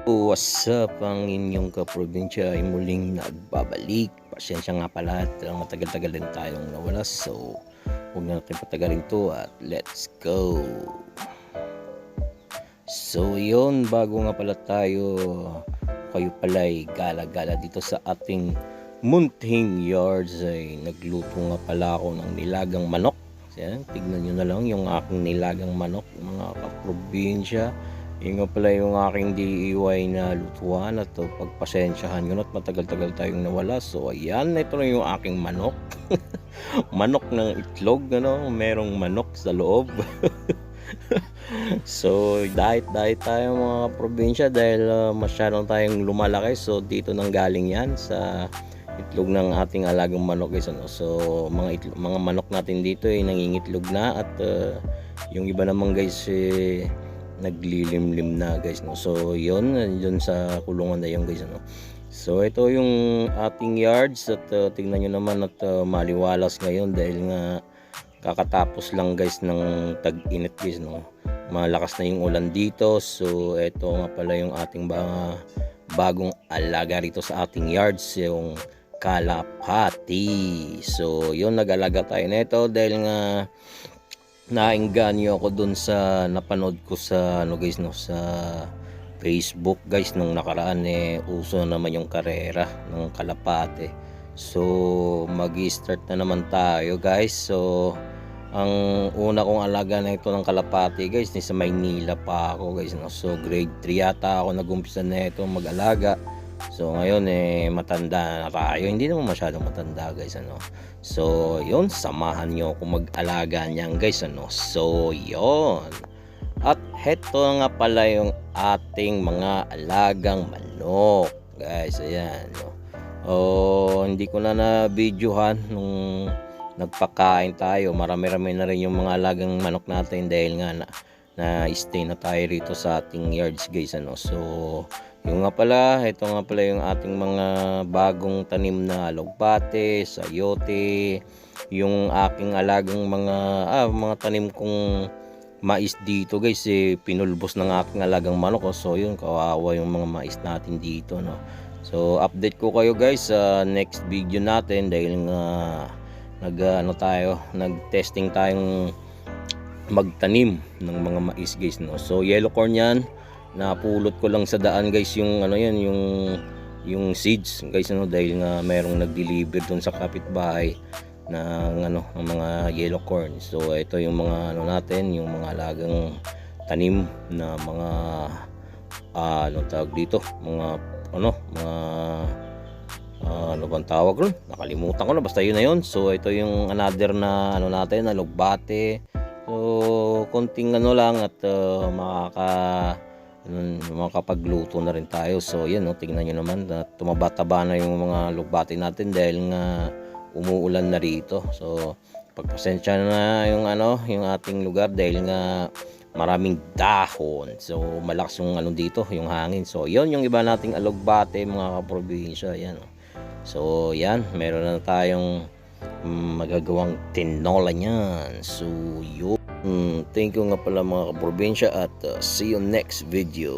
What's up, ang inyong kaprobinsya ay muling nagbabalik. Pasensya nga pala at matagal-tagal din tayong nawala, so huwag na natin patagalin to at let's go. So yun, bago nga pala tayo, kayo pala ay gala-gala dito sa ating munting yards, ay nagluto nga pala ako ng nilagang manok. Yan, tignan nyo na lang yung aking nilagang manok, mga kaprobinsya. Yun nga pala yung aking DIY na lutuan at pagpasensyahan yun at matagal-tagal tayong nawala. So ayan, ito na yung aking manok. Manok ng itlog, merong manok sa loob. So diet tayo mga probinsya dahil masyadong tayong lumalaki. So dito nang galing yan sa itlog ng ating alagang manok guys. So mga manok natin dito ay nangingitlog na at yung iba naman guys naglilimlim na guys, so yun sa kulungan na yun guys. So ito yung ating yards at tingnan nyo naman at maliwalas ngayon dahil nga kakatapos lang guys ng tag-init guys, malakas na yung ulan dito. So ito nga pala yung ating bagong alaga rito sa ating yards, yung kalapati. So yun, nag-alaga tayo nito dahil nga nainganyo ako dun sa napanood ko sa sa Facebook guys nung nakaraan. Uso naman yung karera ng kalapate, so mag-start na naman tayo guys. So ang una kong alaga na ito ng kalapate guys sa Maynila pa ako guys, so grade 3 yata ako nag-umpisa na ito mag-alaga. So ngayon matanda na tayo, hindi naman masyadong matanda guys. So yun, samahan nyo ako mag-alaga niyan guys. So yun, at heto nga pala yung ating mga alagang manok guys. Ayan, hindi ko na videohan nung nagpakain tayo. Marami-rami na rin yung mga alagang manok natin dahil nga na stay na tayo rito sa ating yards guys. So yung nga pala, ito nga pala yung ating mga bagong tanim na alugbate, sayote, yung aking alagang mga tanim kong mais dito guys, pinulbos ng aking alagang manok. So yun, kawawa yung mga mais natin dito, So update ko kayo guys sa next video natin dahil nga nag-testing tayong magtanim ng mga mais guys, So yellow corn yan, napulot ko lang sa daan guys yung yung seeds guys, dahil nga merong nag-deliver dun sa kapitbahay ng ng mga yellow corn. So ito yung mga natin, yung mga alagang tanim na mga tawag dito, mga ano bang tawag ron, nakalimutan ko na, basta yun na yun. So ito yung another na natin na lugbate. So konting lang at makakapagluto na rin tayo. So yan, tingnan nyo naman, tumaba-taba na yung mga lugbate natin dahil nga umuulan na rito. So pagpasensya na yung yung ating lugar dahil nga maraming dahon. So malakas yung dito, yung hangin. So yon yung iba nating alugbate mga kaprobinsya. Yan. So yan, meron na tayong magagawang tinola niyan. So yun, thank you nga pala mga kaprobinsya at see you next video.